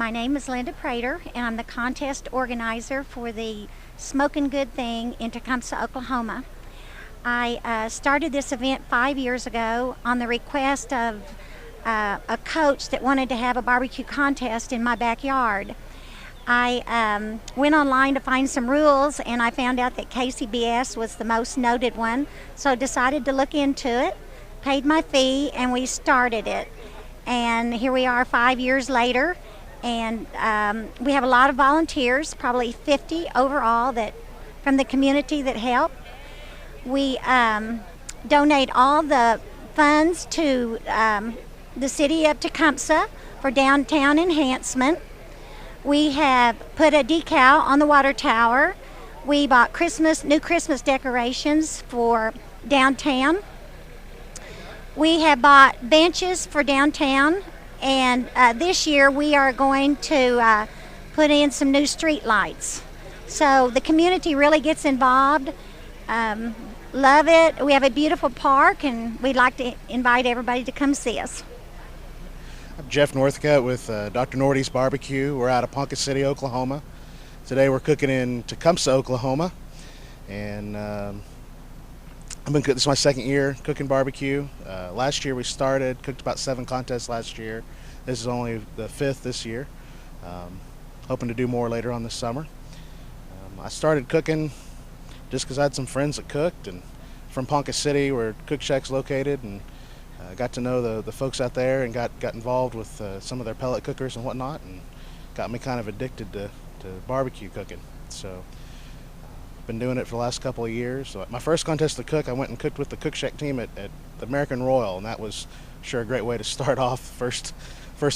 My name is Linda Prater, and I'm the contest organizer for the Smokin' Good Thing in Tecumseh, Oklahoma. I started this event 5 years ago on the request of a coach that wanted to have a barbecue contest in my backyard. I went online to find some rules, and I found out that KCBS was the most noted one, so decided to look into it, paid my fee, and we started it. And here we are 5 years later, and we have a lot of volunteers, probably 50 overall, that from the community that help. We donate all the funds to the city of Tecumseh for downtown enhancement. We have put a decal on the water tower. We bought new Christmas decorations for downtown. We have bought benches for downtown, and this year we are going to put in some new street lights. So the community really gets involved. Love it. We have a beautiful park, and we'd like to invite everybody to come see us. I'm Jeff Northcutt with Dr. Nordy's Barbecue. We're out of Ponca City, Oklahoma. Today we're cooking in Tecumseh, Oklahoma, and this is my second year cooking barbecue. Last year we cooked about 7 contests last year. This is only the 5th this year. Hoping to do more later on this summer. I started cooking just because I had some friends that cooked, and from Ponca City where Cook Shack's located, and got to know the folks out there and got involved with some of their pellet cookers and whatnot, and got me kind of addicted to barbecue cooking. So been doing it for the last couple of years. So my first contest to cook, I went and cooked with the Cook Shack team at the American Royal, and that was sure a great way to start off first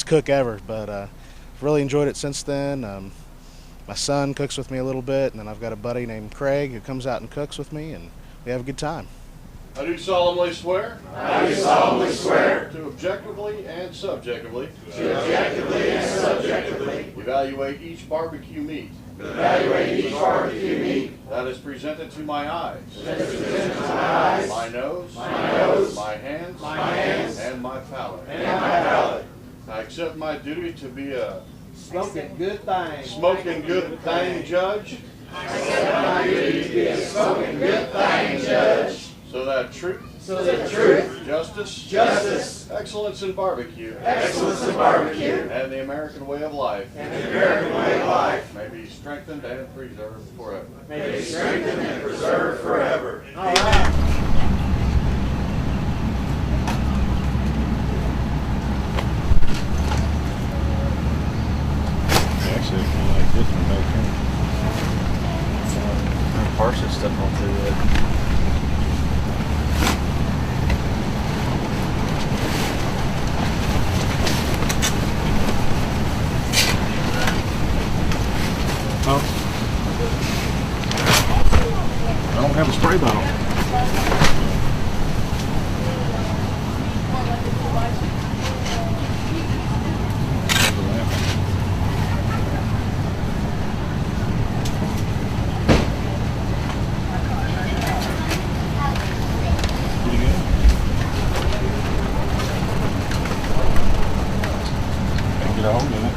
cook ever. But really enjoyed it since then. My son cooks with me a little bit, and then I've got a buddy named Craig who comes out and cooks with me, and we have a good time. I do solemnly swear. I do solemnly swear. To objectively and subjectively. To objectively and subjectively. Evaluate each barbecue meat. Evaluate each barbecue meat. That is presented to my eyes. That is presented to my eyes. My nose. My nose. My hands. My hands. And my palate. And my palate. I accept my duty to be a Smokin' Good Thing. Smokin' Good Thing judge. I accept my duty to be a Smokin' Good Thing judge. So that truth. So that truth. Justice. Justice. Excellence in barbecue. Excellence in barbecue. And the American way of life. And the American way of life. May be strengthened and preserved forever. May be strengthened and preserved forever. All right. Actually, I kind of like this one back here. Parsley stuff on through that. Oh. I don't have a spray bottle. Get a hold of it.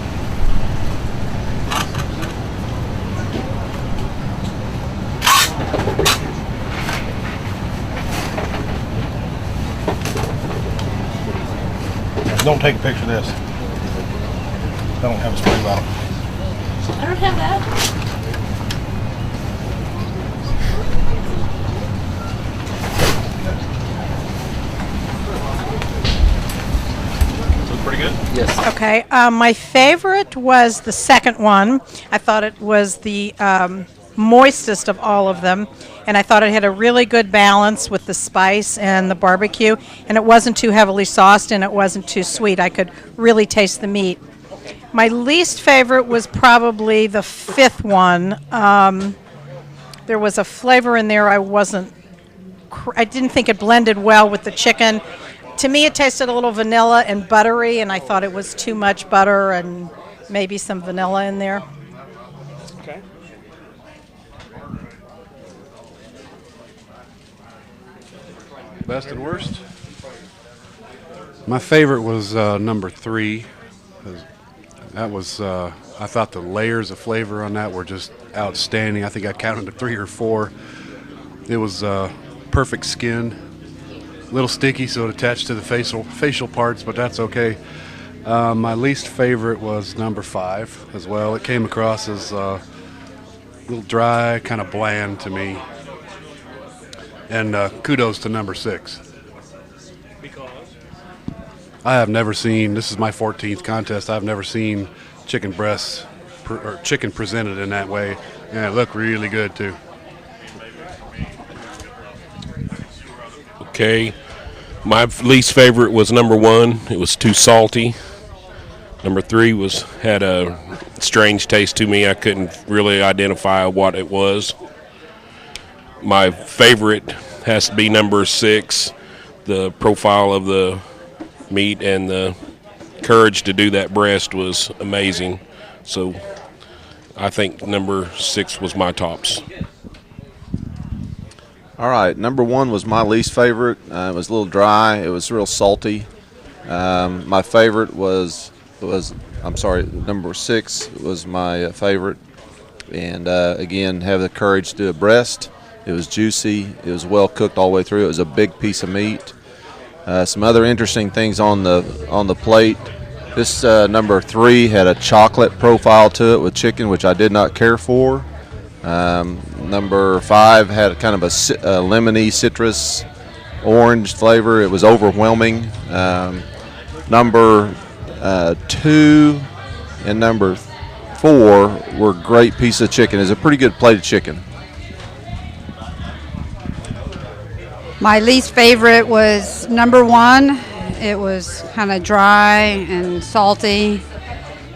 Don't take a picture of this. I don't have a spray bottle. I don't have that. Pretty good? Yes. Okay. My favorite was the second one. I thought it was the moistest of all of them, and I thought it had a really good balance with the spice and the barbecue, and it wasn't too heavily sauced and it wasn't too sweet. I could really taste the meat. My least favorite was probably the 5th one. There was a flavor in there I didn't think it blended well with the chicken. To me, it tasted a little vanilla and buttery, and I thought it was too much butter and maybe some vanilla in there. Okay. Best and worst? My favorite was number 3. That was, I thought the layers of flavor on that were just outstanding. I think I counted to 3 or 4. It was perfect skinned, a little sticky, so it attached to the facial parts, but that's okay. My least favorite was number 5 as well. It came across as a little dry, kind of bland to me. And kudos to number 6. I have never seen, this is my 14th contest, I've never seen chicken breasts or chicken presented in that way, and it looked really good too. Okay, my least favorite was number 1. It was too salty. Number 3 had a strange taste to me. I couldn't really identify what it was. My favorite has to be number 6. The profile of the meat and the courage to do that breast was amazing. So I think number 6 was my tops. All right, number 1 was my least favorite. It was a little dry. It was real salty. My favorite number 6 was my favorite. And again, have the courage to do a breast. It was juicy. It was well cooked all the way through. It was a big piece of meat. Some other interesting things on the plate. This number 3 had a chocolate profile to it with chicken, which I did not care for. Number 5 had kind of a lemony, citrus, orange flavor. It was overwhelming. Number 2 and number 4 were great pieces of chicken. It's a pretty good plate of chicken. My least favorite was number 1. It was kind of dry and salty.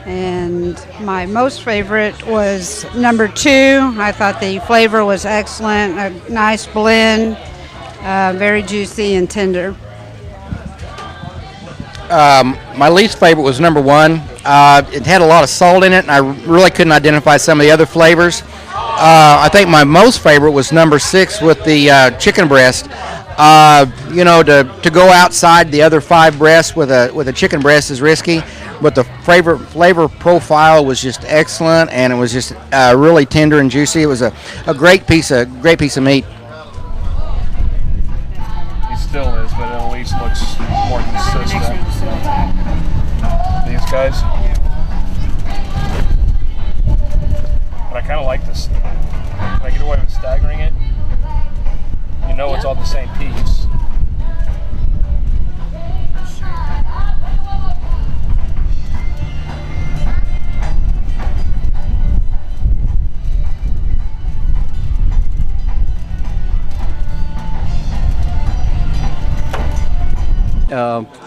And my most favorite was number 2. I thought the flavor was excellent, a nice blend, very juicy and tender. My least favorite was number 1. It had a lot of salt in it, and I really couldn't identify some of the other flavors. I think my most favorite was number 6 with the chicken breast. To go outside the other 5 breasts with a chicken breast is risky, but the flavor profile was just excellent, and it was just really tender and juicy. It was a great piece of meat. He still is, but it at least looks more consistent. These guys. But I kind of like this. Can I get away with staggering it? You know it's all the same piece.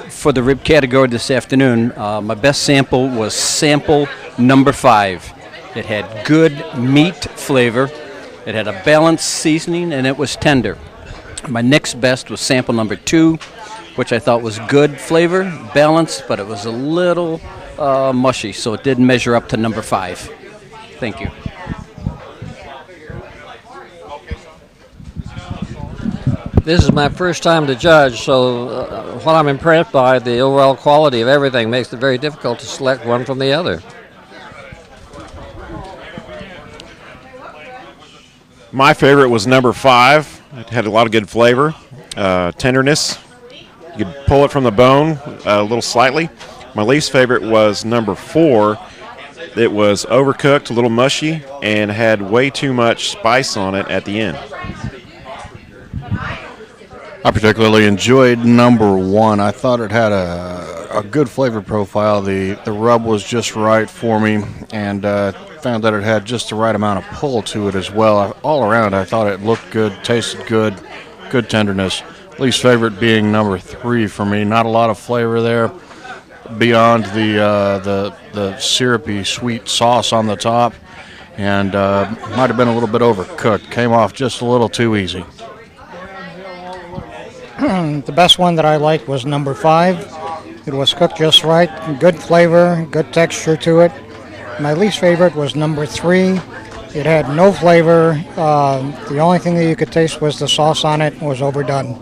For the rib category this afternoon, my best sample was sample number 5. It had good meat flavor. It had a balanced seasoning, and it was tender. My next best was sample number 2, which I thought was good flavor, balanced, but it was a little mushy, so it didn't measure up to number 5. Thank you. This is my first time to judge, so what I'm impressed by, the overall quality of everything makes it very difficult to select one from the other. My favorite was number 5. It had a lot of good flavor, tenderness. You could pull it from the bone a little slightly. My least favorite was number 4. It was overcooked, a little mushy, and had way too much spice on it at the end. I particularly enjoyed number 1. I thought it had a good flavor profile. The rub was just right for me, and found that it had just the right amount of pull to it as well. All around, I thought it looked good, tasted good, good tenderness. Least favorite being number 3 for me. Not a lot of flavor there beyond the syrupy sweet sauce on the top, and might have been a little bit overcooked. Came off just a little too easy. The best one that I liked was number 5. It was cooked just right, good flavor, good texture to it. My least favorite was number 3. It had no flavor. The only thing that you could taste was the sauce on it. It was overdone.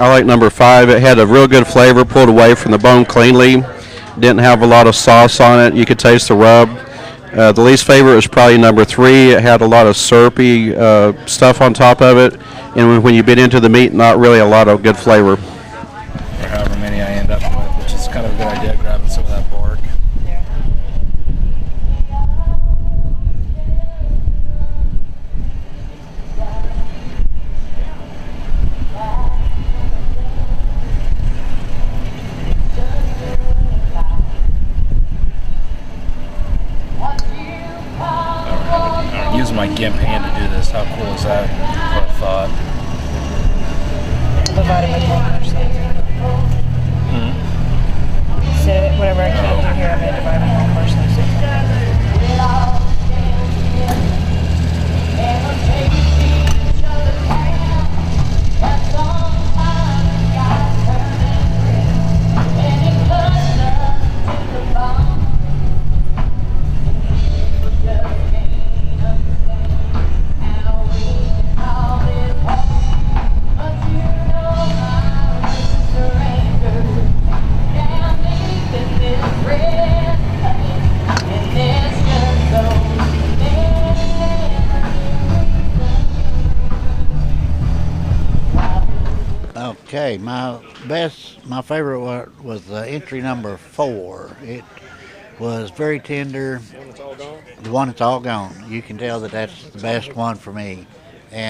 I like number 5. It had a real good flavor, pulled away from the bone cleanly. Didn't have a lot of sauce on it. You could taste the rub. The least favorite was probably number 3. It had a lot of syrupy stuff on top of it, and when you bit into the meat, not really a lot of good flavor. Or however many I end up with, which is kind of a good idea, grabbing some of that bark. Using my GIMP hand to do this, how cool is that? What I thought. The vitamin one or something. So whatever I can't do here, I made a vitamin one commercial. Okay, my favorite was the entry number 4. It was very tender. The one that's all gone. You can tell that that's the best one for me.